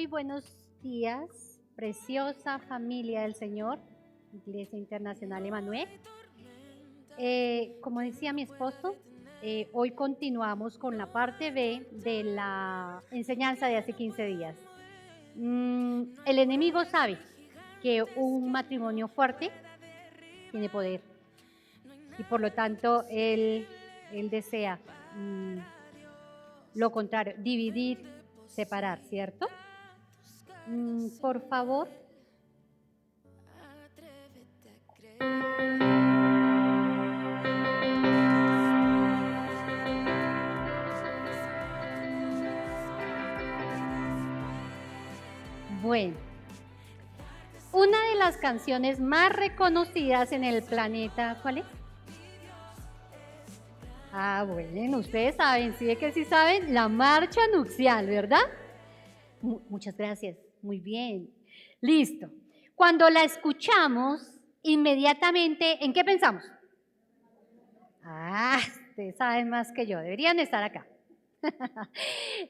Muy buenos días, preciosa familia del Señor, Iglesia Internacional Emanuel. Como decía mi esposo, hoy continuamos con la parte B de la enseñanza de hace 15 días. El enemigo sabe que un matrimonio fuerte tiene poder y por lo tanto él desea lo contrario, dividir, separar, ¿cierto? Por favor. Bueno, una de las canciones más reconocidas en el planeta, ¿cuál es? Ah, bueno, ustedes saben, sí que sí saben, la marcha nupcial, ¿verdad? Muchas gracias, muy bien. Listo. Cuando la escuchamos, inmediatamente, ¿en qué pensamos? Ah, ustedes saben más que yo, deberían estar acá.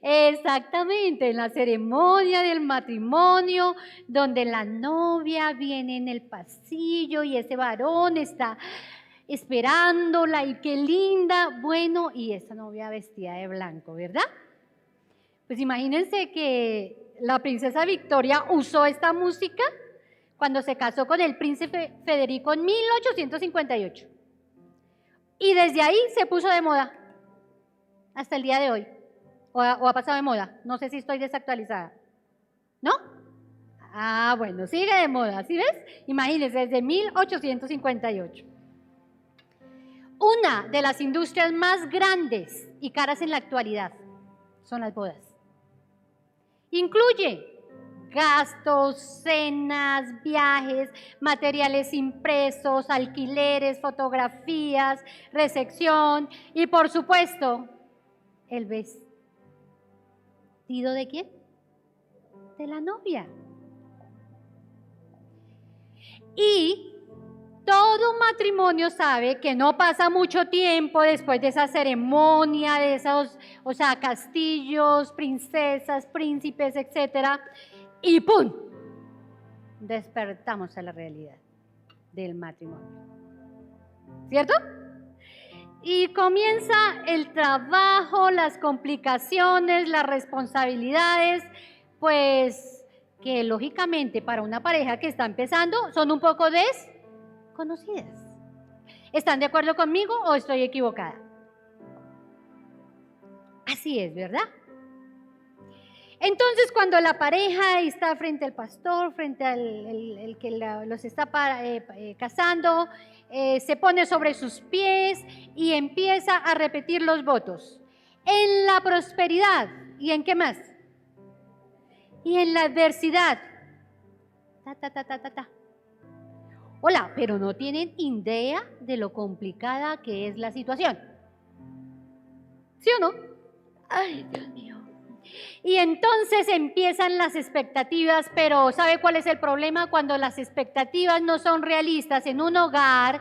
Exactamente, en la ceremonia del matrimonio, donde la novia viene en el pasillo y ese varón está esperándola y qué linda, bueno, y esa novia vestida de blanco, ¿verdad? Pues imagínense que la princesa Victoria usó esta música cuando se casó con el príncipe Federico en 1858. Y desde ahí se puso de moda hasta el día de hoy. ¿O ha pasado de moda? No sé si estoy desactualizada. ¿No? Ah, bueno, sigue de moda, ¿sí ves? Imagínense, desde 1858. Una de las industrias más grandes y caras en la actualidad son las bodas. Incluye gastos, cenas, viajes, materiales impresos, alquileres, fotografías, recepción y, por supuesto, el vestido de quién? De la novia. Y todo matrimonio sabe que no pasa mucho tiempo después de esa ceremonia, de esos, castillos, princesas, príncipes, etcétera, y ¡pum! Despertamos a la realidad del matrimonio. ¿Cierto? Y comienza el trabajo, las complicaciones, las responsabilidades, pues que lógicamente para una pareja que está empezando son un poco desconocidas. ¿Están de acuerdo conmigo o estoy equivocada? Así es, ¿verdad? Entonces, cuando la pareja está frente al pastor, frente al el que los está casando, se pone sobre sus pies y empieza a repetir los votos. En la prosperidad, ¿y en qué más? Y en la adversidad. Hola, pero no tienen idea de lo complicada que es la situación. ¿Sí o no? Ay, Dios mío. Y entonces empiezan las expectativas, pero ¿sabe cuál es el problema? Cuando las expectativas no son realistas en un hogar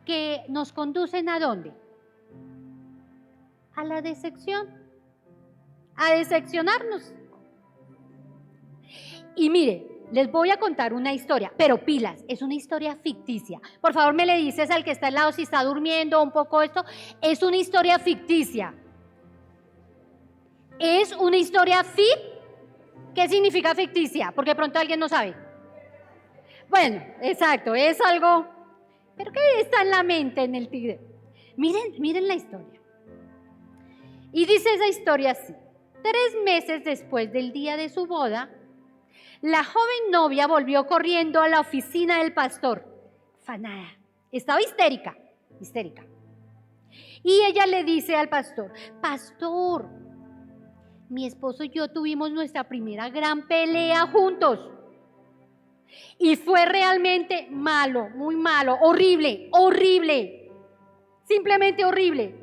que nos conducen ¿a dónde? A la decepción, a decepcionarnos. Y mire, les voy a contar una historia, pero pilas, es una historia ficticia. Por favor, me le dices al que está al lado si está durmiendo un poco esto, es una historia ficticia. Es una historia ¿Qué significa ficticia? Porque de pronto alguien no sabe. Bueno, exacto, es algo, pero ¿qué está en la mente en el tigre? Miren la historia. Y dice esa historia así: 3 meses después del día de su boda, la joven novia volvió corriendo a la oficina del pastor. Afanada, estaba histérica. Y ella le dice al pastor: pastor, mi esposo y yo tuvimos nuestra primera gran pelea juntos. Y fue realmente malo, muy malo, horrible, simplemente horrible.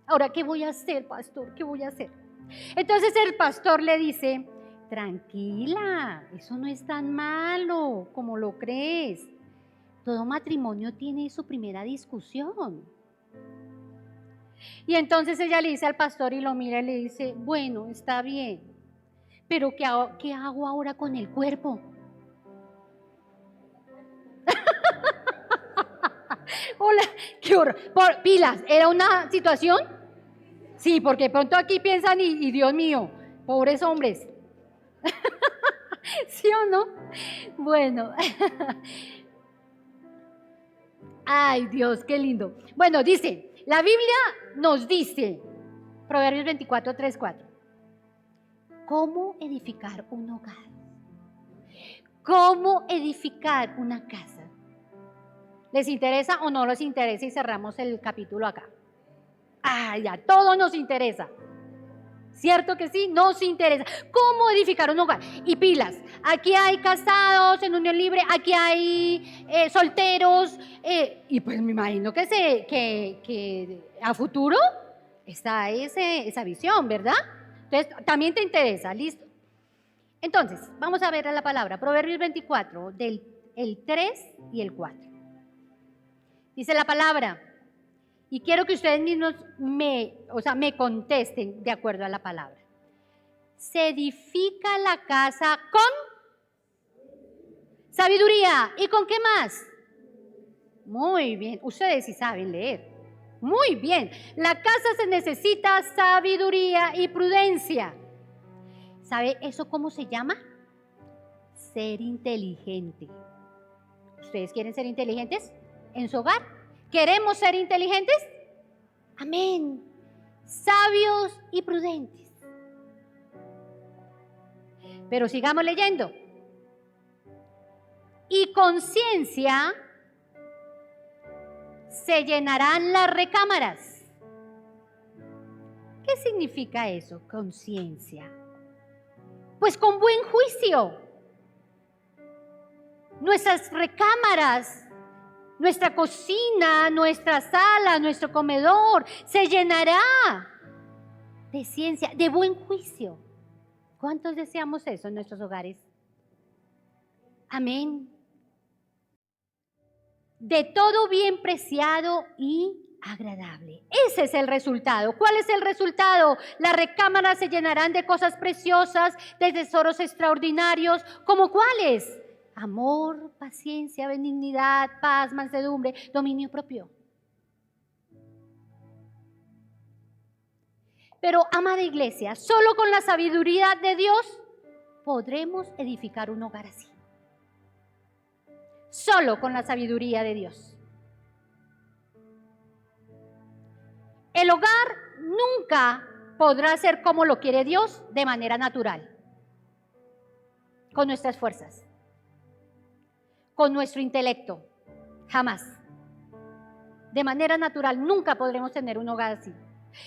Ahora, ¿qué voy a hacer, pastor? ¿Qué voy a hacer? Entonces el pastor le dice: tranquila, eso no es tan malo como lo crees. Todo matrimonio tiene su primera discusión. Y entonces ella le dice al pastor y lo mira y le dice: bueno, está bien, Pero ¿qué hago ahora con el cuerpo? Hola, qué horror. Pilas, ¿era una situación? Sí, porque de pronto aquí piensan y Dios mío, pobres hombres. ¿Sí o no? Bueno. Ay, Dios, qué lindo. Bueno, dice, la Biblia nos dice, Proverbios 24, 3, 4, ¿cómo edificar un hogar? ¿Cómo edificar una casa? ¿Les interesa o no les interesa? Y cerramos el capítulo acá. Ay, a todos nos interesa. ¿Cierto que sí? Nos interesa. ¿Cómo edificar un hogar? Y pilas, aquí hay casados en unión libre, aquí hay solteros, y pues me imagino que a futuro está esa visión, ¿verdad? Entonces, también te interesa, ¿listo? Entonces, vamos a ver a la palabra, Proverbios 24, el 3 y el 4. Dice la palabra, y quiero que ustedes mismos me contesten de acuerdo a la palabra. Se edifica la casa con sabiduría. ¿Y con qué más? Muy bien, ustedes sí saben leer. Muy bien, la casa se necesita sabiduría y prudencia. ¿Sabe eso cómo se llama? Ser inteligente. ¿Ustedes quieren ser inteligentes en su hogar? ¿Queremos ser inteligentes? Amén. Sabios y prudentes. Pero sigamos leyendo. Y con ciencia se llenarán las recámaras. ¿Qué significa eso, conciencia? Pues con buen juicio. Nuestras recámaras, nuestra cocina, nuestra sala, nuestro comedor, se llenará de ciencia, de buen juicio. ¿Cuántos deseamos eso en nuestros hogares? Amén. De todo bien preciado y agradable. Ese es el resultado. ¿Cuál es el resultado? Las recámaras se llenarán de cosas preciosas, de tesoros extraordinarios. ¿Como cuáles? Amor, paciencia, benignidad, paz, mansedumbre, dominio propio. Pero, amada iglesia, solo con la sabiduría de Dios podremos edificar un hogar así. Solo con la sabiduría de Dios. El hogar nunca podrá ser como lo quiere Dios de manera natural, con nuestras fuerzas, con nuestro intelecto, jamás. De manera natural nunca podremos tener un hogar así.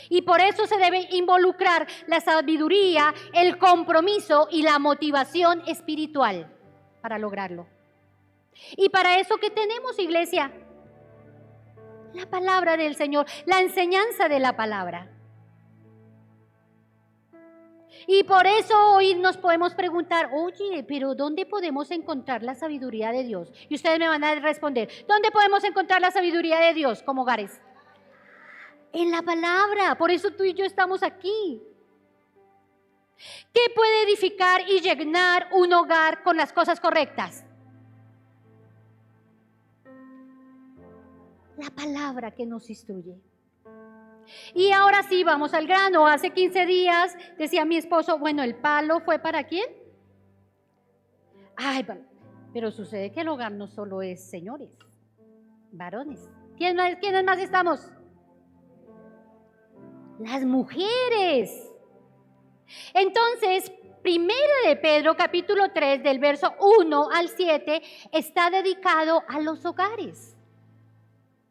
Y por eso se debe involucrar la sabiduría, el compromiso y la motivación espiritual para lograrlo. Y para eso, ¿qué tenemos, iglesia? La palabra del Señor, la enseñanza de la palabra. Y por eso hoy nos podemos preguntar, oye, pero ¿dónde podemos encontrar la sabiduría de Dios? Y ustedes me van a responder, ¿dónde podemos encontrar la sabiduría de Dios como hogares? En la palabra, por eso tú y yo estamos aquí. ¿Qué puede edificar y llenar un hogar con las cosas correctas? La palabra que nos instruye. Y ahora sí, vamos al grano. Hace 15 días decía mi esposo, bueno, ¿el palo fue para quién? Ay, pero sucede que el hogar no solo es señores, varones. ¿Quiénes más estamos? Las mujeres. Entonces, Primera de Pedro, capítulo 3, del verso 1 al 7, está dedicado a los hogares.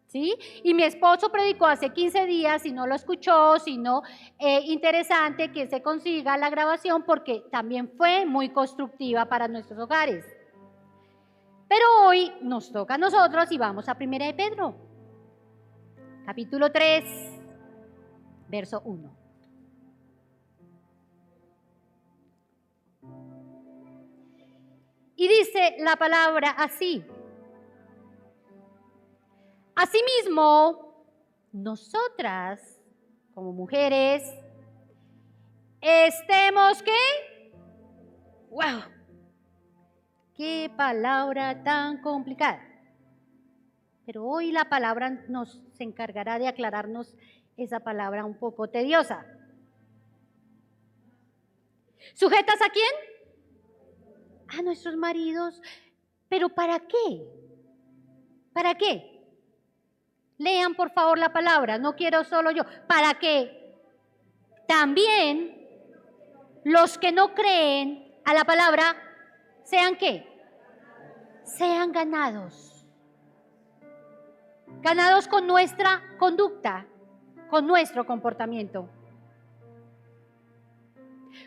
¿Sí? Y mi esposo predicó hace 15 días, si no lo escuchó, si no, interesante que se consiga la grabación porque también fue muy constructiva para nuestros hogares. Pero hoy nos toca a nosotros y vamos a Primera de Pedro, capítulo 3, verso 1. Y dice la palabra así. Asimismo, nosotras, como mujeres, estemos ¿qué? ¡Wow! ¡Qué palabra tan complicada! Pero hoy la palabra nos se encargará de aclararnos esa palabra un poco tediosa. ¿Sujetas a quién? A nuestros maridos. ¿Pero para qué? ¿Para qué? Lean por favor la palabra, no quiero solo yo. Para que también los que no creen a la palabra sean ¿qué? Sean ganados. Ganados con nuestra conducta, con nuestro comportamiento.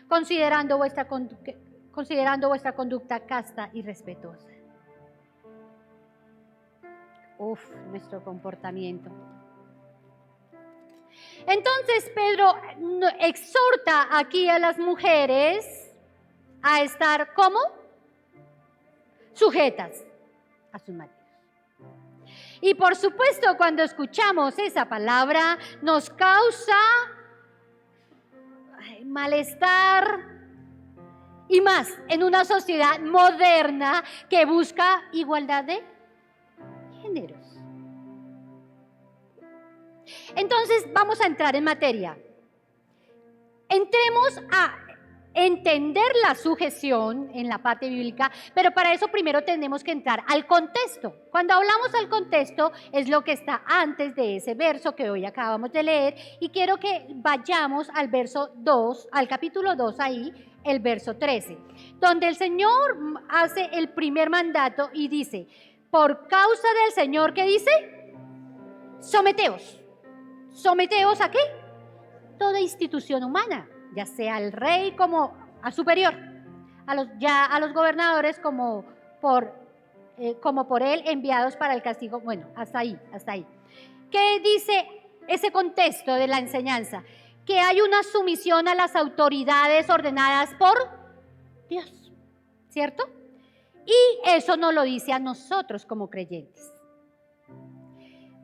Considerando vuestra conducta casta y respetuosa. Nuestro comportamiento. Entonces Pedro exhorta aquí a las mujeres a estar ¿cómo? Sujetas a sus maridos. Y por supuesto cuando escuchamos esa palabra nos causa malestar y más en una sociedad moderna que busca igualdad de géneros. Entonces vamos a entrar en materia. Entremos a entender la sujeción en la parte bíblica, pero para eso primero tenemos que entrar al contexto. Cuando hablamos al contexto es lo que está antes de ese verso que hoy acabamos de leer y quiero que vayamos al verso 2, al capítulo 2 ahí, el verso 13, donde el Señor hace el primer mandato y dice, por causa del Señor, ¿qué dice? Someteos. ¿Someteos a qué? Toda institución humana, ya sea al rey como a superior, a los gobernadores como por él enviados para el castigo. Bueno, hasta ahí. ¿Qué dice ese contexto de la enseñanza? Que hay una sumisión a las autoridades ordenadas por Dios, ¿cierto? Y eso nos lo dice a nosotros como creyentes.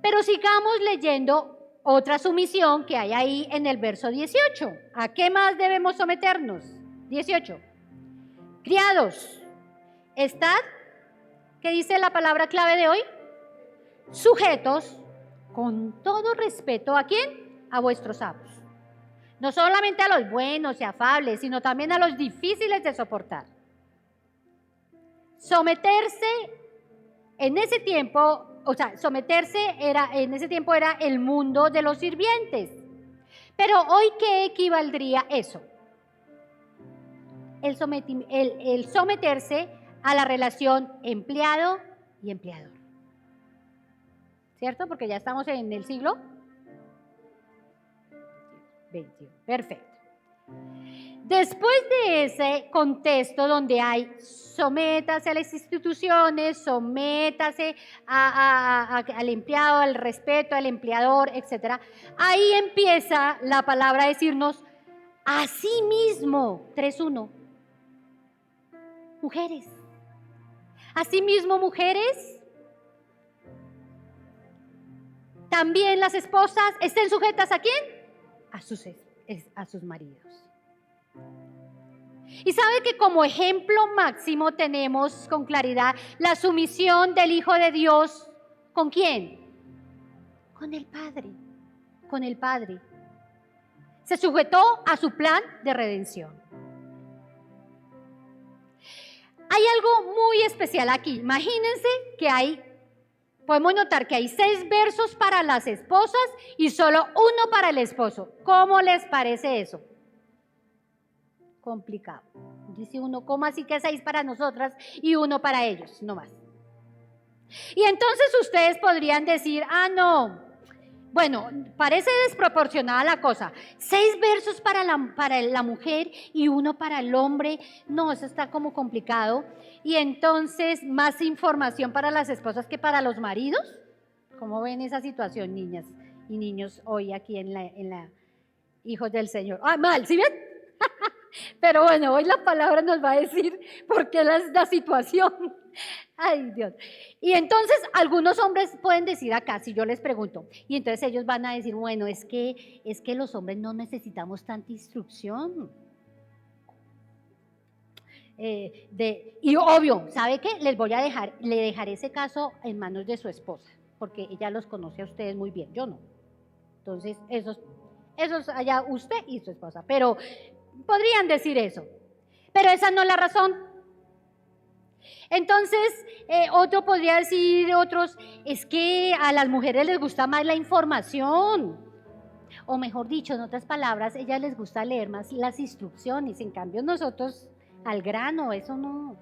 Pero sigamos leyendo otra sumisión que hay ahí en el verso 18. ¿A qué más debemos someternos? 18. Criados, estad, ¿qué dice la palabra clave de hoy? Sujetos con todo respeto, ¿a quién? A vuestros amos. No solamente a los buenos y afables, sino también a los difíciles de soportar. Someterse en ese tiempo, en ese tiempo era el mundo de los sirvientes. Pero hoy, ¿qué equivaldría eso? El someterse a la relación empleado y empleador. ¿Cierto? Porque ya estamos en el siglo XXI. Perfecto. Después de ese contexto donde hay sométase a las instituciones, sométase al empleado, al respeto, al empleador, etc. Ahí empieza la palabra a decirnos, asimismo, 3:1, mujeres. Asimismo, mujeres, también las esposas estén sujetas ¿a quién? A sus maridos. Y sabe que como ejemplo máximo tenemos con claridad la sumisión del Hijo de Dios, ¿con quién? Con el Padre, con el Padre. Se sujetó a su plan de redención. Hay algo muy especial aquí. Imagínense que podemos notar que hay 6 versos para las esposas y solo 1 para el esposo. ¿Cómo les parece eso? Complicado. Dice uno, ¿cómo así que 6 para nosotras y 1 para ellos? No más. Y entonces ustedes podrían decir, no, bueno, parece desproporcionada la cosa. 6 versos para la mujer y 1 para el hombre. No, eso está como complicado. Y entonces, más información para las esposas que para los maridos. ¿Cómo ven esa situación, niñas y niños, hoy aquí en la Hijos del Señor? Mal, ¿sí ven? Pero bueno, hoy la palabra nos va a decir por qué la situación. Ay, Dios. Y entonces algunos hombres pueden decir acá, si yo les pregunto, y entonces ellos van a decir, bueno, es que los hombres no necesitamos tanta instrucción. Y obvio, ¿sabe qué? Le dejaré ese caso en manos de su esposa, porque ella los conoce a ustedes muy bien, yo no. Entonces, esos allá usted y su esposa, pero podrían decir eso. Pero esa no es la razón. Entonces, otro podría decir, otros, es que a las mujeres les gusta más la información. O mejor dicho, en otras palabras, a ellas les gusta leer más las instrucciones. En cambio, nosotros al grano, eso no.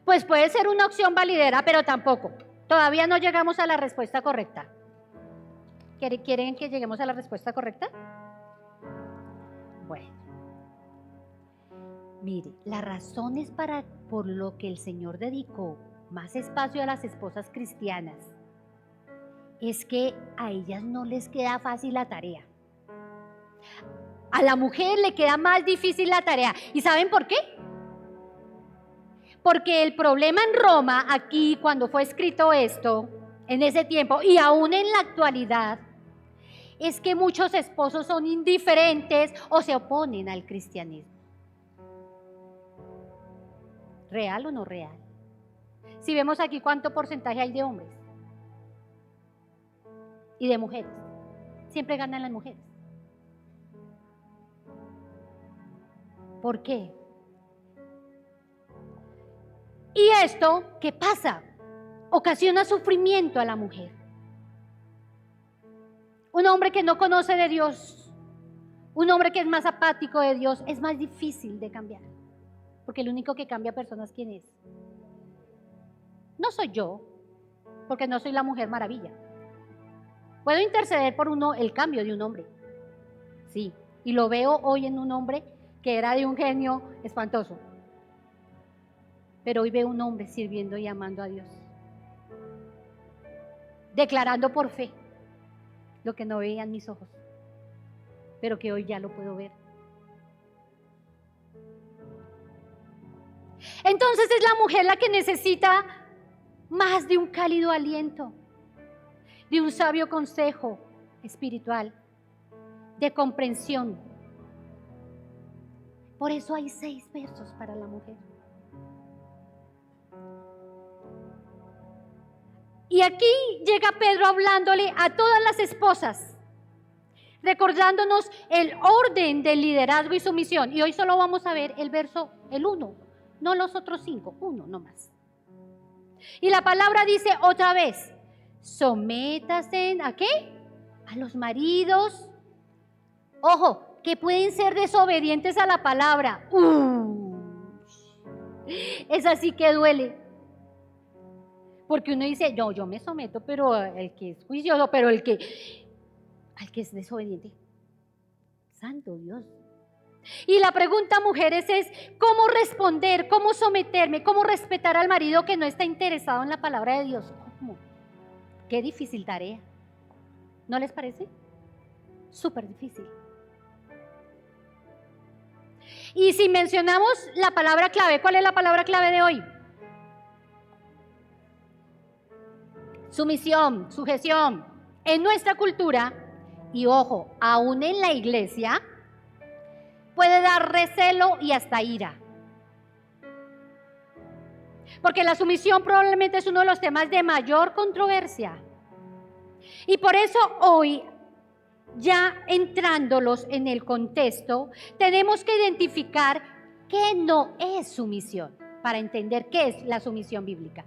Pues puede ser una opción validera, pero tampoco. Todavía no llegamos a la respuesta correcta. ¿Quieren que lleguemos a la respuesta correcta? Bueno. Mire, la razón es por lo que el Señor dedicó más espacio a las esposas cristianas es que a ellas no les queda fácil la tarea. A la mujer le queda más difícil la tarea. ¿Y saben por qué? Porque el problema en Roma, aquí cuando fue escrito esto, en ese tiempo y aún en la actualidad, es que muchos esposos son indiferentes o se oponen al cristianismo. ¿Real o no real? Si vemos aquí cuánto porcentaje hay de hombres y de mujeres, siempre ganan las mujeres. ¿Por qué? Y esto, ¿qué pasa? Ocasiona sufrimiento a la mujer. Un hombre que no conoce de Dios, un hombre que es más apático de Dios, es más difícil de cambiar. Porque el único que cambia personas, ¿quién es? No soy yo, porque no soy la Mujer Maravilla. Puedo interceder por el cambio de un hombre. Sí, y lo veo hoy en un hombre que era de un genio espantoso. Pero hoy veo un hombre sirviendo y amando a Dios. Declarando por fe lo que no veían mis ojos, pero que hoy ya lo puedo ver. Entonces es la mujer la que necesita más de un cálido aliento, de un sabio consejo espiritual, de comprensión. Por eso hay 6 versos para la mujer. Y aquí llega Pedro hablándole a todas las esposas, recordándonos el orden del liderazgo y sumisión. Y hoy solo vamos a ver el 1, no los otros 5, 1 nomás. Y la palabra dice otra vez, sométase ¿a qué? A los maridos. Ojo, que pueden ser desobedientes a la palabra. Es así que duele. Porque uno dice, no, yo me someto, pero el que es juicioso, pero al que es desobediente. Santo Dios. Y la pregunta, mujeres, es ¿cómo responder, cómo someterme, cómo respetar al marido que no está interesado en la palabra de Dios? ¿Cómo? Qué difícil tarea. ¿No les parece? Súper difícil. Y si mencionamos la palabra clave, ¿cuál es la palabra clave de hoy? Sumisión, sujeción. En nuestra cultura, y ojo, aún en la iglesia, puede dar recelo y hasta ira. Porque la sumisión probablemente es uno de los temas de mayor controversia. Y por eso hoy, ya entrándolos en el contexto, tenemos que identificar qué no es sumisión, para entender qué es la sumisión bíblica.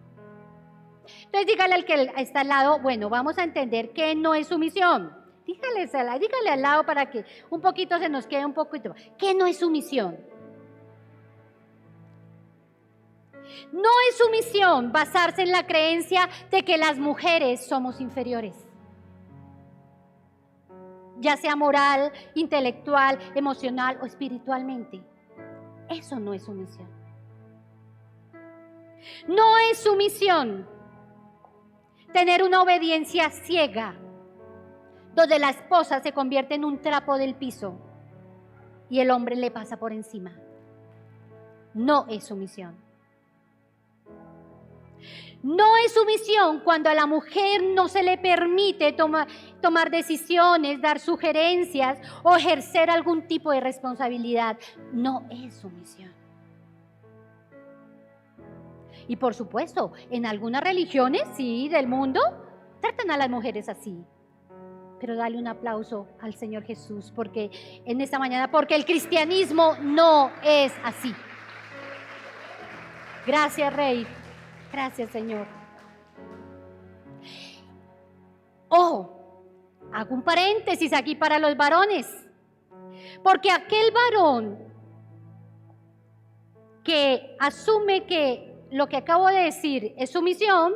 Entonces dígale al que está al lado, bueno, vamos a entender qué no es sumisión. Dígale al lado para que un poquito se nos quede un poquito. ¿Qué no es sumisión? No es sumisión basarse en la creencia de que las mujeres somos inferiores, ya sea moral, intelectual, emocional o espiritualmente. Eso no es sumisión. No es sumisión tener una obediencia ciega, donde la esposa se convierte en un trapo del piso y el hombre le pasa por encima. No es sumisión. No es sumisión cuando a la mujer no se le permite tomar decisiones, dar sugerencias o ejercer algún tipo de responsabilidad. No es sumisión. Y por supuesto, en algunas religiones, sí, del mundo, tratan a las mujeres así. Pero dale un aplauso al Señor Jesús, porque en esta mañana, porque el cristianismo no es así. Gracias, Rey. Gracias, Señor. Ojo, hago un paréntesis aquí para los varones, porque aquel varón que asume que lo que acabo de decir es sumisión,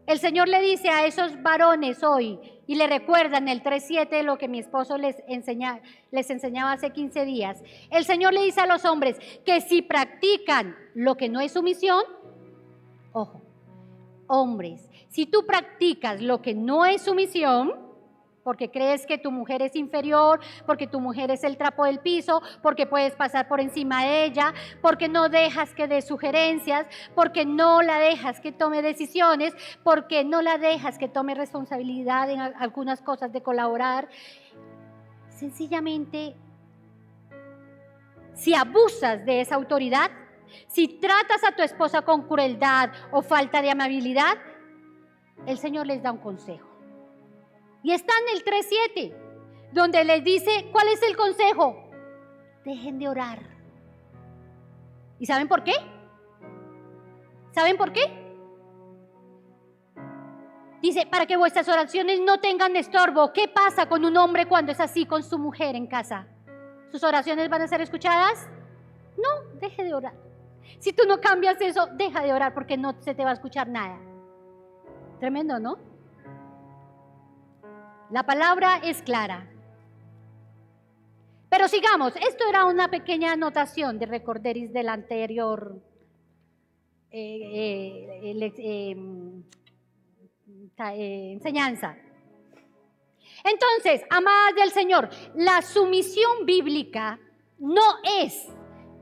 el Señor le dice a esos varones hoy, y le recuerdan el 3:7 lo que mi esposo les enseñaba hace 15 días. El Señor le dice a los hombres que si practican lo que no es sumisión, ojo, hombres, si tú practicas lo que no es sumisión, porque crees que tu mujer es inferior, porque tu mujer es el trapo del piso, porque puedes pasar por encima de ella, porque no dejas que dé sugerencias, porque no la dejas que tome decisiones, porque no la dejas que tome responsabilidad en algunas cosas de colaborar. Sencillamente, si abusas de esa autoridad, si tratas a tu esposa con crueldad o falta de amabilidad, el Señor les da un consejo. Y está en el 3:7, donde les dice, ¿cuál es el consejo? Dejen de orar. ¿Y saben por qué? ¿Saben por qué? Dice, para que vuestras oraciones no tengan estorbo. ¿Qué pasa con un hombre cuando es así con su mujer en casa? ¿Sus oraciones van a ser escuchadas? No, deje de orar. Si tú no cambias eso, deja de orar porque no se te va a escuchar nada. Tremendo, ¿no? La palabra es clara. Pero sigamos, esto era una pequeña anotación de recorderis del anterior enseñanza. Entonces, amadas del Señor, la sumisión bíblica no es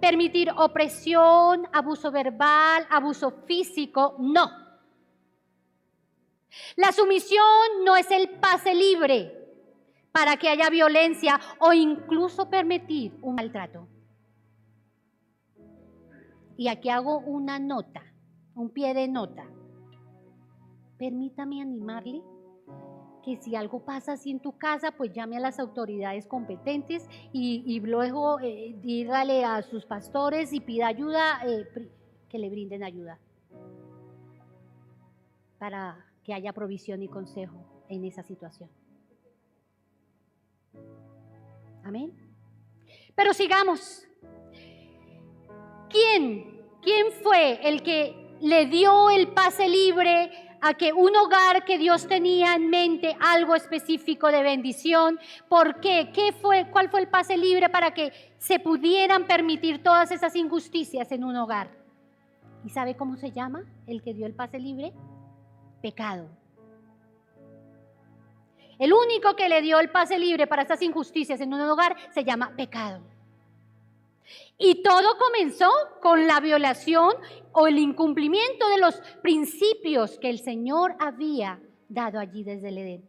permitir opresión, abuso verbal, abuso físico, no. La sumisión no es el pase libre para que haya violencia o incluso permitir un maltrato. Y aquí hago una nota, un pie de nota. Permítame animarle que si algo pasa así en tu casa, pues llame a las autoridades competentes y luego dígale a sus pastores y pida ayuda, que le brinden ayuda para que haya provisión y consejo en esa situación. Amén. Pero sigamos. ¿Quién fue el que le dio el pase libre a que un hogar que Dios tenía en mente algo específico de bendición? ¿Por qué? ¿Cuál fue el pase libre para que se pudieran permitir todas esas injusticias en un hogar? ¿Y sabe cómo se llama el que dio el pase libre? Pecado. El único que le dio el pase libre para estas injusticias en un hogar se llama pecado. Y todo comenzó con la violación o el incumplimiento de los principios que el Señor había dado allí desde el Edén.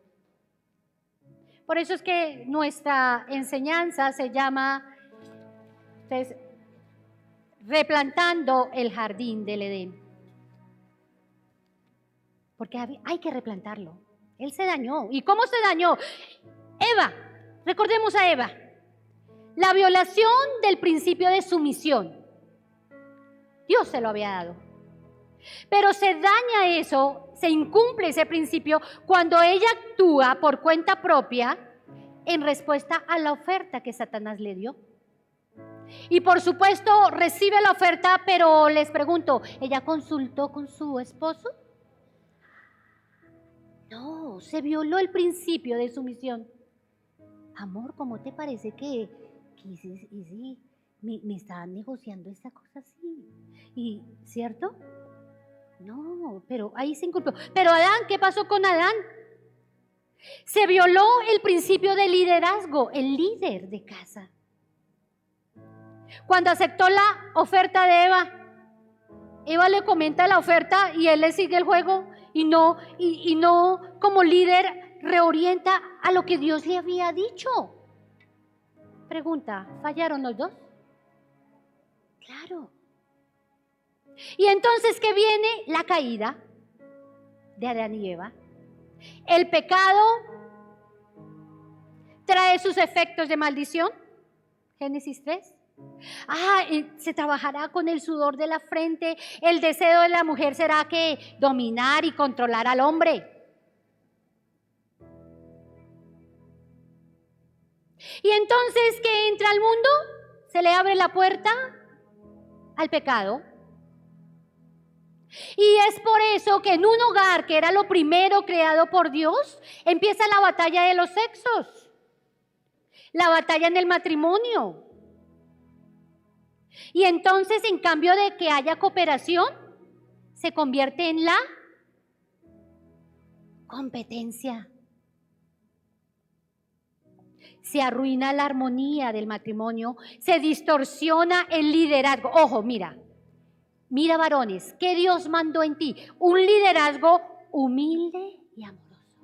Por eso es que nuestra enseñanza se llama replantando el jardín del Edén. Porque hay que replantarlo. Él se dañó. ¿Y cómo se dañó? Eva, recordemos a Eva. La violación del principio de sumisión. Dios se lo había dado. Pero se daña eso, se incumple ese principio cuando ella actúa por cuenta propia en respuesta a la oferta que Satanás le dio. Y por supuesto recibe la oferta, pero les pregunto, ¿ella consultó con su esposo? No, se violó el principio de sumisión. Amor, ¿cómo te parece que me estaban negociando esta cosa así? ¿Y cierto? No, pero ahí se inculpó. Pero Adán, ¿qué pasó con Adán? Se violó el principio de liderazgo, el líder de casa. Cuando aceptó la oferta de Eva le comenta la oferta y él le sigue el juego y no como líder reorienta a lo que Dios le había dicho. Pregunta, ¿fallaron los dos? Claro. Y entonces, ¿qué viene? La caída de Adán y Eva. El pecado trae sus efectos de maldición. Génesis 3. Se trabajará con el sudor de la frente. El deseo de la mujer será que dominar y controlar al hombre. Y entonces, ¿qué entra al mundo? Se le abre la puerta al pecado. Y es por eso que en un hogar, que era lo primero creado por Dios, empieza la batalla de los sexos, la batalla en el matrimonio. Y entonces, en cambio de que haya cooperación, se convierte en la competencia. Se arruina la armonía del matrimonio, se distorsiona el liderazgo. Ojo, mira varones, ¿qué Dios mandó en ti? Un liderazgo humilde y amoroso.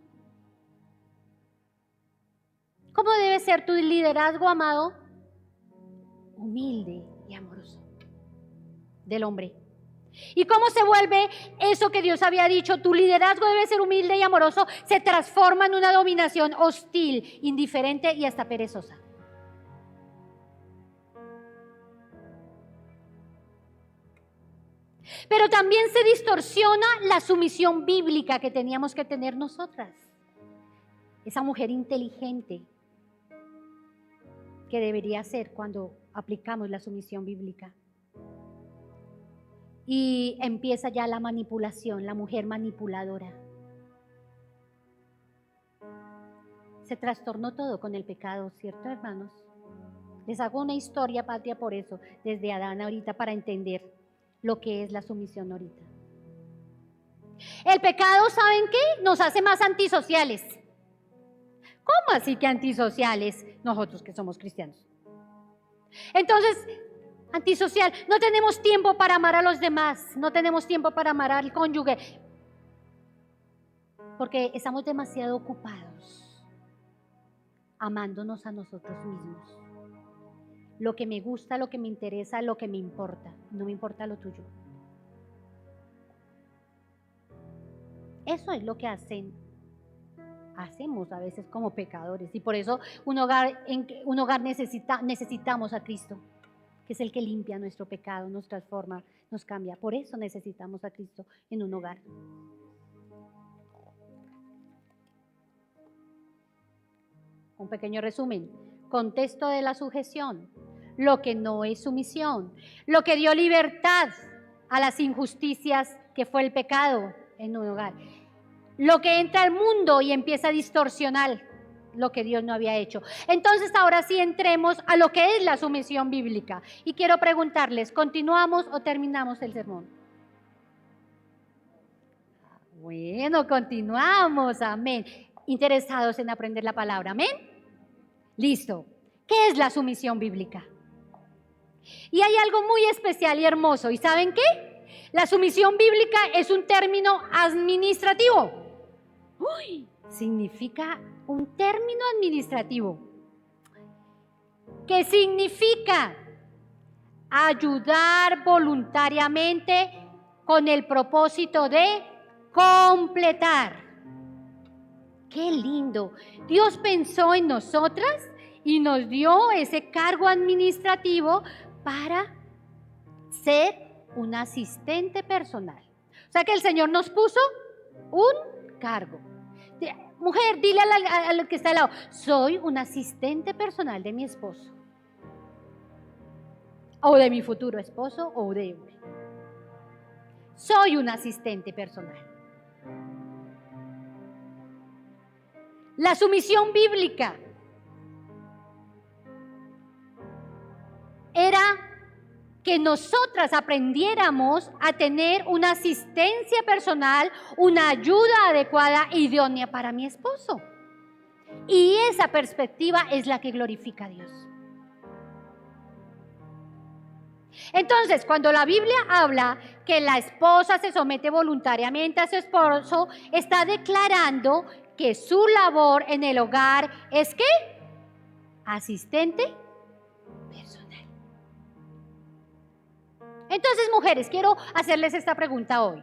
¿Cómo debe ser tu liderazgo, amado? Humilde y amoroso del hombre. ¿Y cómo se vuelve eso que Dios había dicho? Tu liderazgo debe ser humilde y amoroso. Se transforma en una dominación hostil, indiferente y hasta perezosa. Pero también se distorsiona la sumisión bíblica que teníamos que tener nosotras. Esa mujer inteligente que debería ser cuando aplicamos la sumisión bíblica. Y empieza ya la manipulación, la mujer manipuladora. Se trastornó todo con el pecado, ¿cierto, hermanos? Les hago una historia patria por eso, desde Adán ahorita, para entender lo que es la sumisión ahorita. El pecado, ¿saben qué? Nos hace más antisociales. ¿Cómo así que antisociales? Nosotros que somos cristianos. Entonces, antisocial, no tenemos tiempo para amar a los demás, no tenemos tiempo para amar al cónyuge, porque estamos demasiado ocupados amándonos a nosotros mismos. Lo que me gusta, lo que me interesa, lo que me importa, no me importa lo tuyo. Eso es lo que hacemos a veces como pecadores, y por eso un hogar necesitamos a Cristo, que es el que limpia nuestro pecado, nos transforma, nos cambia. Por eso necesitamos a Cristo en un hogar. Un pequeño resumen. Contexto de la sujeción. Lo que no es sumisión. Lo que dio libertad a las injusticias, que fue el pecado en un hogar. Lo que entra al mundo y empieza a distorsionar lo que Dios no había hecho. Entonces, ahora sí entremos a lo que es la sumisión bíblica. Y quiero preguntarles, ¿continuamos o terminamos el sermón? Bueno, continuamos, amén. ¿Interesados en aprender la palabra? Amén. Listo. ¿Qué es la sumisión bíblica? Y hay algo muy especial y hermoso. ¿Y saben qué? La sumisión bíblica es un término administrativo. Significa un término administrativo. ¿Qué significa? Ayudar voluntariamente con el propósito de completar. ¡Qué lindo! Dios pensó en nosotras y nos dio ese cargo administrativo para ser un asistente personal. O sea que el Señor nos puso un cargo. Mujer, dile al que está al lado, soy un asistente personal de mi esposo. O de mi futuro esposo o de... Soy un asistente personal. La sumisión bíblica era que nosotras aprendiéramos a tener una asistencia personal, una ayuda adecuada e idónea para mi esposo. Y esa perspectiva es la que glorifica a Dios. Entonces, cuando la Biblia habla que la esposa se somete voluntariamente a su esposo, está declarando que su labor en el hogar es ¿qué? Asistente personal. Entonces, Entonces, mujeres, quiero hacerles esta pregunta hoy.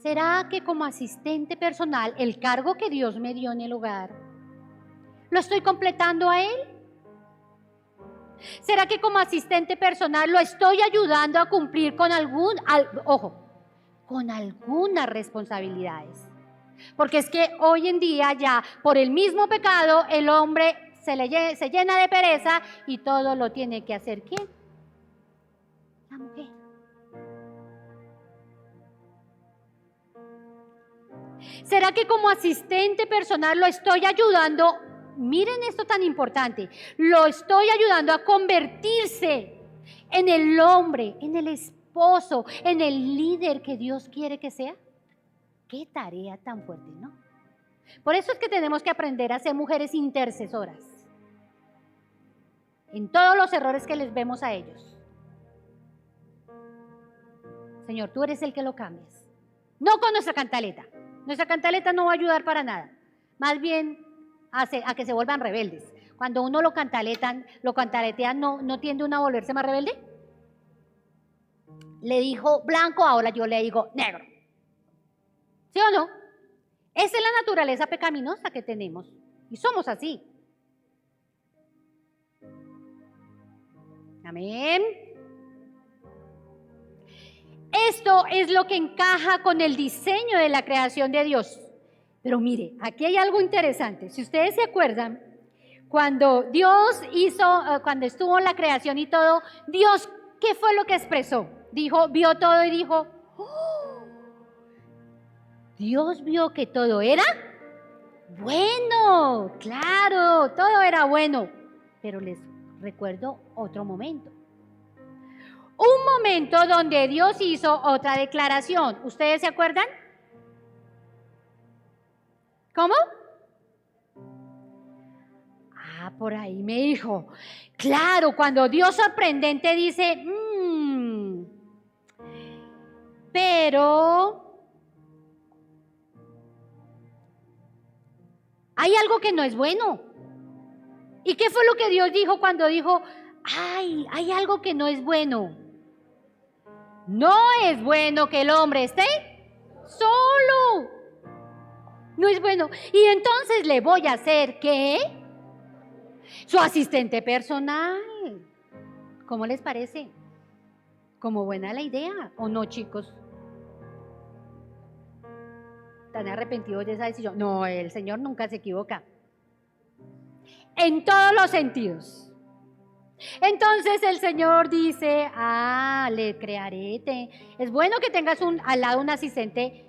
¿Será que como asistente personal, el cargo que Dios me dio en el hogar, lo estoy completando a Él? ¿Será que como asistente personal lo estoy ayudando a cumplir con con algunas responsabilidades? Porque es que hoy en día ya por el mismo pecado el hombre se llena de pereza y todo lo tiene que hacer ¿quién? La mujer. ¿Será que como asistente personal lo estoy ayudando? Miren esto tan importante. Lo estoy ayudando a convertirse en el hombre, en el esposo, en el líder que Dios quiere que sea. Qué tarea tan fuerte, ¿no? Por eso es que tenemos que aprender a ser mujeres intercesoras en todos los errores que les vemos a ellos. Señor, tú eres el que lo cambias. No con nuestra cantaleta. Nuestra cantaleta no va a ayudar para nada. Más bien a que se vuelvan rebeldes. Cuando uno lo cantaletean, ¿no tiende uno a volverse más rebelde? Le dijo blanco, ahora yo le digo negro. ¿Sí o no? Esa es la naturaleza pecaminosa que tenemos. Y somos así. Amén. Esto es lo que encaja con el diseño de la creación de Dios. Pero mire, aquí hay algo interesante. Si ustedes se acuerdan, cuando Dios cuando estuvo en la creación y todo, Dios, ¿qué fue lo que expresó? Vio todo y dijo, ¡oh! Dios vio que todo era bueno, claro, todo era bueno. Pero les recuerdo otro momento. Un momento donde Dios hizo otra declaración. ¿Ustedes se acuerdan? ¿Cómo? Por ahí me dijo. Claro, cuando Dios sorprendente dice, pero hay algo que no es bueno. ¿Y qué fue lo que Dios dijo cuando dijo, hay algo que no es bueno? No es bueno que el hombre esté solo. No es bueno. Y entonces le voy a hacer, ¿qué? Su asistente personal. ¿Cómo les parece? ¿Como buena la idea o no, chicos? ¿Están arrepentidos de esa decisión? No, el Señor nunca se equivoca. En todos los sentidos. Entonces el Señor dice, le crearé. Es bueno que tengas al lado un asistente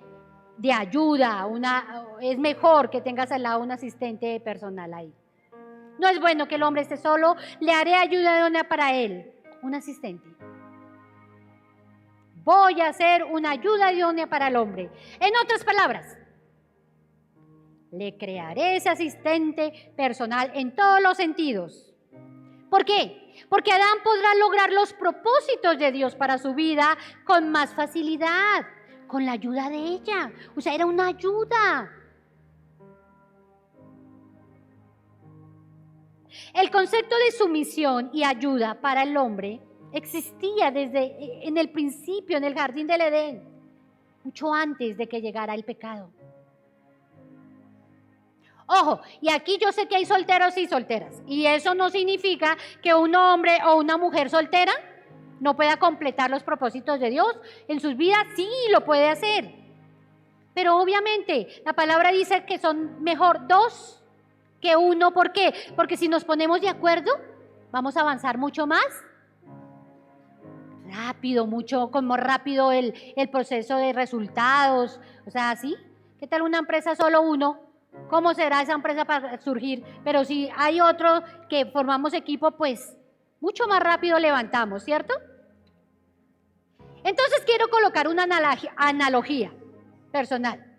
de ayuda. Es mejor que tengas al lado un asistente personal ahí. No es bueno que el hombre esté solo. Le haré ayuda idónea para él. Un asistente. Voy a hacer una ayuda idónea para el hombre. En otras palabras, le crearé ese asistente personal en todos los sentidos. ¿Por qué? Porque Adán podrá lograr los propósitos de Dios para su vida con más facilidad, con la ayuda de ella. O sea, era una ayuda. El concepto de sumisión y ayuda para el hombre existía desde en el principio, en el jardín del Edén, mucho antes de que llegara el pecado. Ojo, y aquí yo sé que hay solteros y solteras, y eso no significa que un hombre o una mujer soltera no pueda completar los propósitos de Dios en sus vidas. Sí, lo puede hacer, pero obviamente la palabra dice que son mejor dos que uno. ¿Por qué? Porque si nos ponemos de acuerdo, vamos a avanzar mucho más rápido, como rápido el proceso de resultados. O sea, ¿sí? ¿Qué tal una empresa solo uno? ¿Cómo será esa empresa para surgir? Pero si hay otro que formamos equipo, pues mucho más rápido levantamos, ¿cierto? Entonces quiero colocar una analogía personal.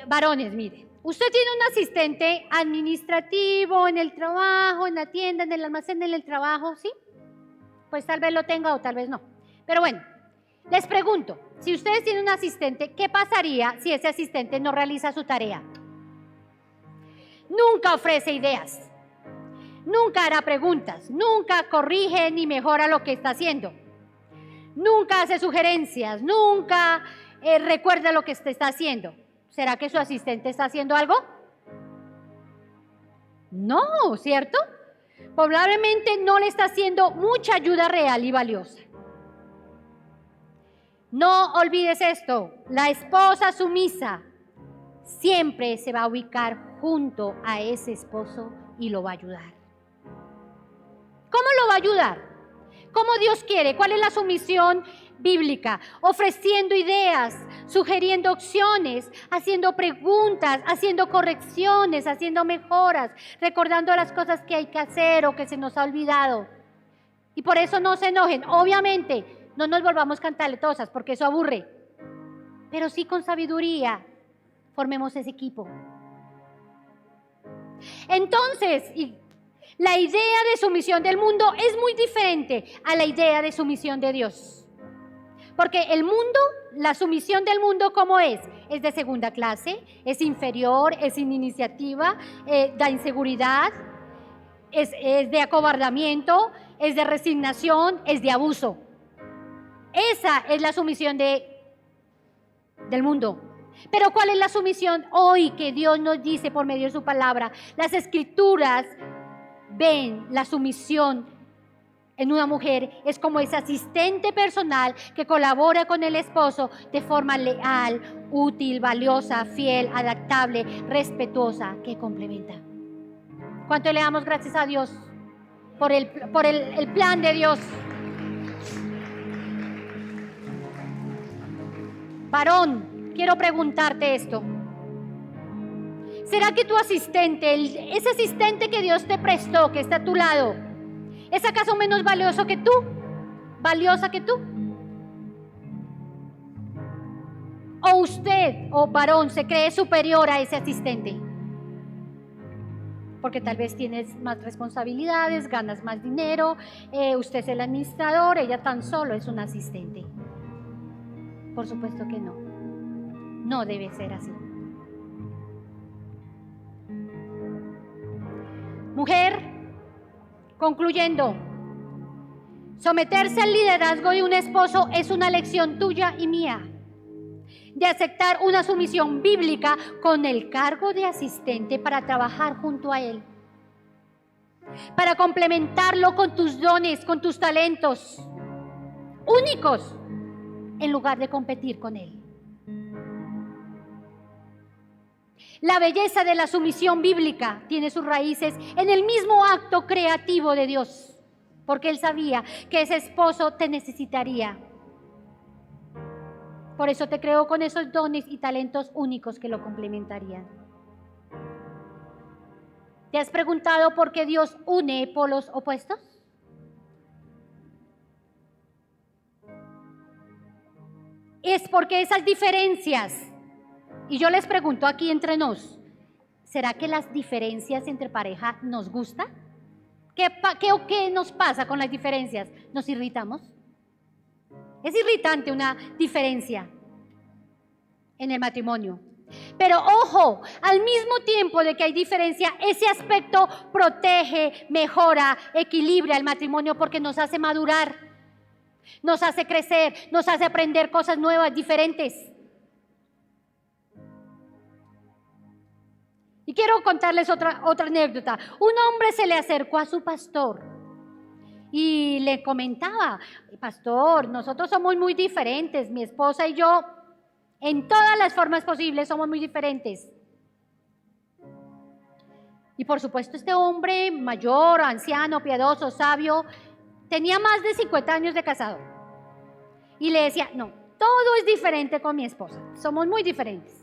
Varones, mire, usted tiene un asistente administrativo en el trabajo, en la tienda, en el almacén, en el trabajo, ¿sí? Pues tal vez lo tenga o tal vez no. Pero bueno, les pregunto, si ustedes tienen un asistente, ¿qué pasaría si ese asistente no realiza su tarea? Nunca ofrece ideas, nunca hará preguntas, nunca corrige ni mejora lo que está haciendo, nunca hace sugerencias, nunca recuerda lo que está haciendo. ¿Será que su asistente está haciendo algo? No, ¿cierto? Probablemente no le está haciendo mucha ayuda real y valiosa. No olvides esto, la esposa sumisa siempre se va a ubicar junto a ese esposo y lo va a ayudar. ¿Cómo lo va a ayudar? ¿Cómo Dios quiere? ¿Cuál es la sumisión bíblica? Ofreciendo ideas, sugiriendo opciones, haciendo preguntas, haciendo correcciones, haciendo mejoras, recordando las cosas que hay que hacer o que se nos ha olvidado. Y por eso no se enojen. Obviamente, no nos volvamos cantaletosas porque eso aburre. Pero sí con sabiduría formemos ese equipo. Entonces, la idea de sumisión del mundo es muy diferente a la idea de sumisión de Dios. Porque el mundo, la sumisión del mundo, ¿cómo es? Es de segunda clase, es inferior, es sin iniciativa, da inseguridad, es de acobardamiento, es de resignación, es de abuso. Esa es la sumisión del mundo. Pero ¿cuál es la sumisión hoy que Dios nos dice por medio de su palabra? Las Escrituras ven la sumisión en una mujer es como ese asistente personal que colabora con el esposo de forma leal, útil, valiosa, fiel, adaptable, respetuosa, que complementa. ¿Cuánto le damos gracias a Dios por el plan de Dios? Varón, quiero preguntarte esto. ¿Será que tu asistente, ese asistente que Dios te prestó, que está a tu lado, es acaso menos valioso que tú? ¿Valiosa que tú? ¿O usted, o varón, se cree superior a ese asistente? Porque tal vez tienes más responsabilidades, ganas más dinero, usted es el administrador, ella tan solo es un asistente. Por supuesto que no. No debe ser así. Mujer, concluyendo, someterse al liderazgo de un esposo es una lección tuya y mía, de aceptar una sumisión bíblica con el cargo de asistente para trabajar junto a él, para complementarlo con tus dones, con tus talentos únicos, en lugar de competir con él. La belleza de la sumisión bíblica tiene sus raíces en el mismo acto creativo de Dios, porque Él sabía que ese esposo te necesitaría. Por eso te creó con esos dones y talentos únicos que lo complementarían. ¿Te has preguntado por qué Dios une polos opuestos? Es porque esas diferencias, y yo les pregunto aquí entre nos, ¿será que las diferencias entre pareja nos gusta? ¿Qué nos pasa con las diferencias? ¿Nos irritamos? Es irritante una diferencia en el matrimonio. Pero ojo, al mismo tiempo de que hay diferencia, ese aspecto protege, mejora, equilibra el matrimonio porque nos hace madurar, nos hace crecer, nos hace aprender cosas nuevas, diferentes. Y quiero contarles otra anécdota. Un hombre se le acercó a su pastor y le comentaba: pastor, nosotros somos muy diferentes, mi esposa y yo, en todas las formas posibles somos muy diferentes. Y por supuesto este hombre mayor, anciano, piadoso, sabio, tenía más de 50 años de casado. Y le decía: no, todo es diferente con mi esposa, somos muy diferentes.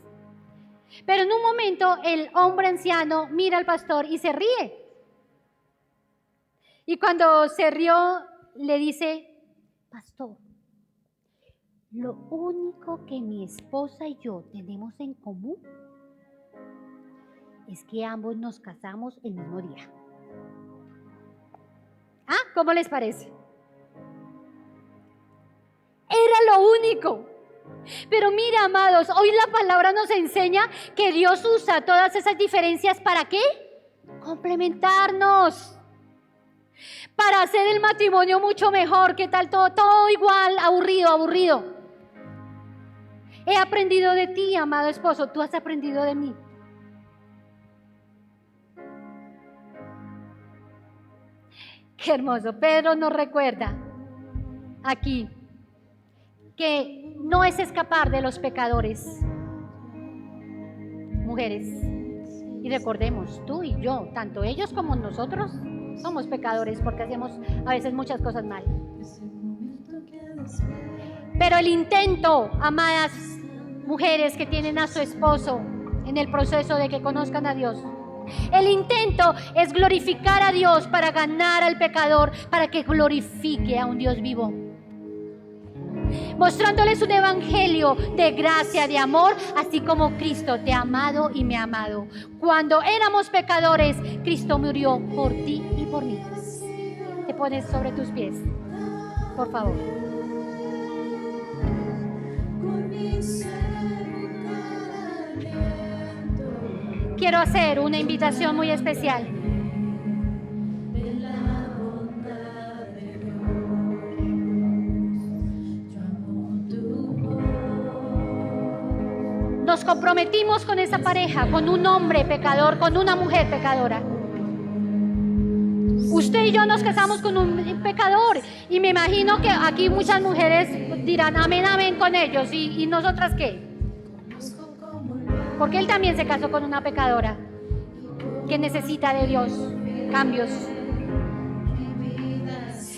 Pero en un momento el hombre anciano mira al pastor y se ríe. Y cuando se rió, le dice: pastor, lo único que mi esposa y yo tenemos en común es que ambos nos casamos el mismo día. ¿Ah? ¿Cómo les parece? Era lo único. Pero mira, amados, hoy la palabra nos enseña que Dios usa todas esas diferencias ¿para qué? Complementarnos. para hacer el matrimonio mucho mejor. ¿Qué tal? Todo igual, aburrido. He aprendido de ti, amado esposo, tú has aprendido de mí. Qué hermoso. Pedro nos recuerda aquí que no es escapar de los pecadores. Mujeres, y recordemos, tú y yo, tanto ellos como nosotros, somos pecadores porque hacemos a veces muchas cosas mal. Pero el intento, amadas mujeres que tienen a su esposo en el proceso de que conozcan a Dios, el intento es glorificar a Dios para ganar al pecador, para que glorifique a un Dios vivo, mostrándoles un evangelio de gracia, de amor, así como Cristo te ha amado y me ha amado. Cuando éramos pecadores, Cristo murió por ti y por mí. Te pones sobre tus pies, por favor. Quiero hacer una invitación muy especial. Nos comprometimos con esa pareja, con un hombre pecador, con una mujer pecadora. Usted y yo nos casamos con un pecador y me imagino que aquí muchas mujeres dirán amén, amén con ellos. ¿Y nosotras qué? Porque él también se casó con una pecadora que necesita de Dios, cambios.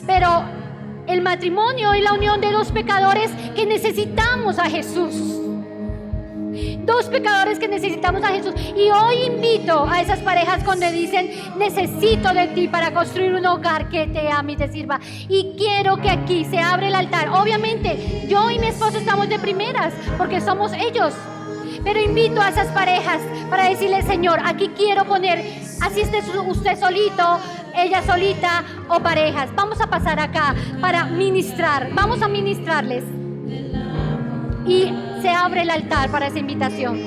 Pero el matrimonio es la unión de dos pecadores que necesitamos a Jesús. Dos pecadores que necesitamos a Jesús. Y hoy invito a esas parejas cuando dicen necesito de ti para construir un hogar que te ame y te sirva. Y quiero que aquí se abre el altar. Obviamente yo y mi esposo estamos de primeras porque somos ellos. Pero invito a esas parejas para decirle, Señor, aquí quiero poner, así esté usted solito, ella solita o parejas. Vamos a pasar acá para ministrar, vamos a ministrarles. Y se abre el altar para esa invitación.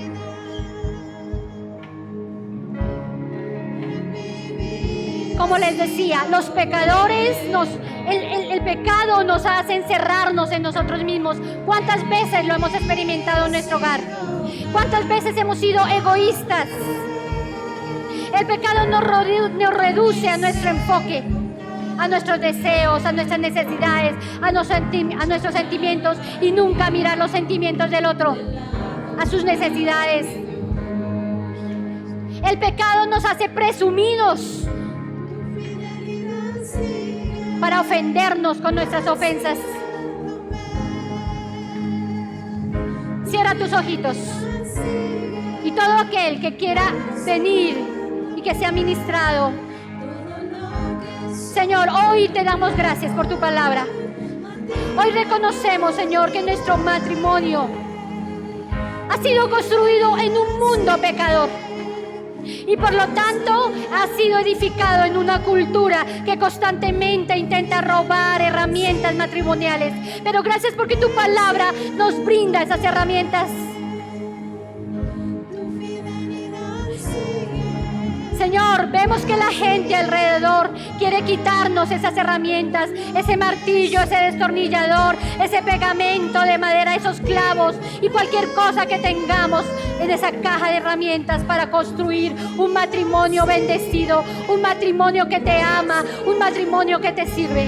Como les decía, los pecadores, el pecado nos hace encerrarnos en nosotros mismos. ¿Cuántas veces lo hemos experimentado en nuestro hogar? ¿Cuántas veces hemos sido egoístas? El pecado nos reduce a nuestro enfoque, a nuestros deseos, a nuestras necesidades, a nuestros sentimientos, y nunca mirar los sentimientos del otro, a sus necesidades. El pecado nos hace presumidos para ofendernos con nuestras ofensas. Cierra tus ojitos. Y todo aquel que quiera venir y que sea ministrado, Señor, hoy te damos gracias por tu palabra. Hoy reconocemos, Señor, que nuestro matrimonio ha sido construido en un mundo pecador. Y por lo tanto ha sido edificado en una cultura que constantemente intenta robar herramientas matrimoniales. Pero gracias porque tu palabra nos brinda esas herramientas. Señor, vemos que la gente alrededor quiere quitarnos esas herramientas, ese martillo, ese destornillador, ese pegamento de madera, esos clavos y cualquier cosa que tengamos en esa caja de herramientas para construir un matrimonio bendecido, un matrimonio que te ama, un matrimonio que te sirve.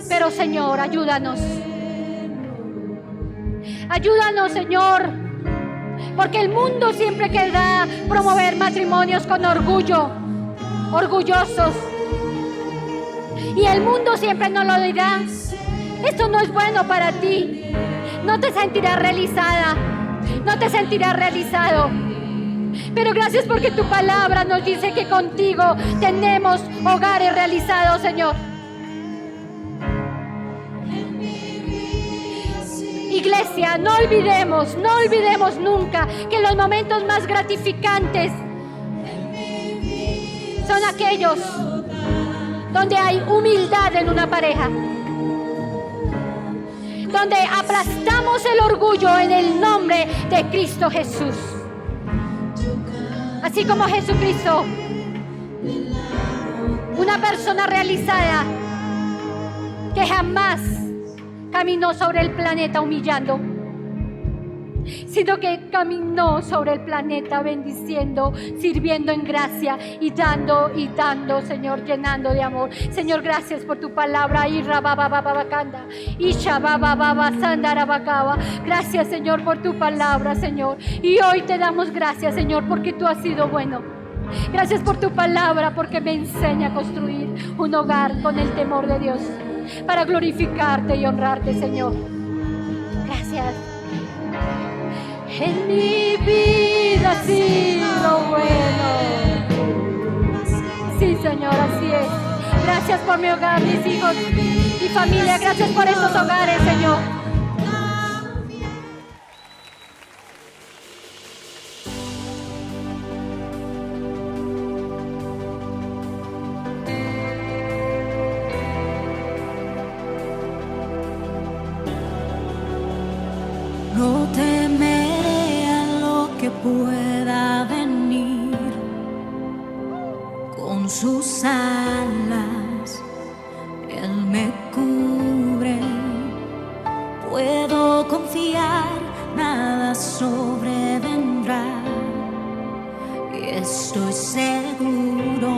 Pero Señor, ayúdanos. Ayúdanos, Señor. Porque el mundo siempre querrá promover matrimonios con orgullo, orgullosos. Y el mundo siempre nos lo dirá: esto no es bueno para ti. No te sentirás realizada, no te sentirás realizado. Pero gracias porque tu palabra nos dice que contigo tenemos hogares realizados, Señor. Iglesia, no olvidemos nunca que los momentos más gratificantes son aquellos donde hay humildad en una pareja, donde aplastamos el orgullo en el nombre de Cristo Jesús. Así como Jesucristo, una persona realizada que jamás caminó sobre el planeta humillando, sino que caminó sobre el planeta bendiciendo, sirviendo en gracia y dando, Señor, llenando de amor. Señor, gracias por tu palabra. Gracias, Señor, por tu palabra, Señor. Y hoy te damos gracias, Señor, porque tú has sido bueno. Gracias por tu palabra, porque me enseña a construir un hogar con el temor de Dios, para glorificarte y honrarte, Señor. Gracias. En mi vida ha sido bueno. Sí, Señor, así es. Gracias por mi hogar, mis hijos, mi familia. Gracias por estos hogares, Señor. No temeré a lo que pueda venir, con sus alas Él me cubre. Puedo confiar, nada sobrevendrá, y estoy seguro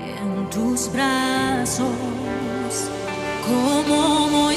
en tus brazos. Como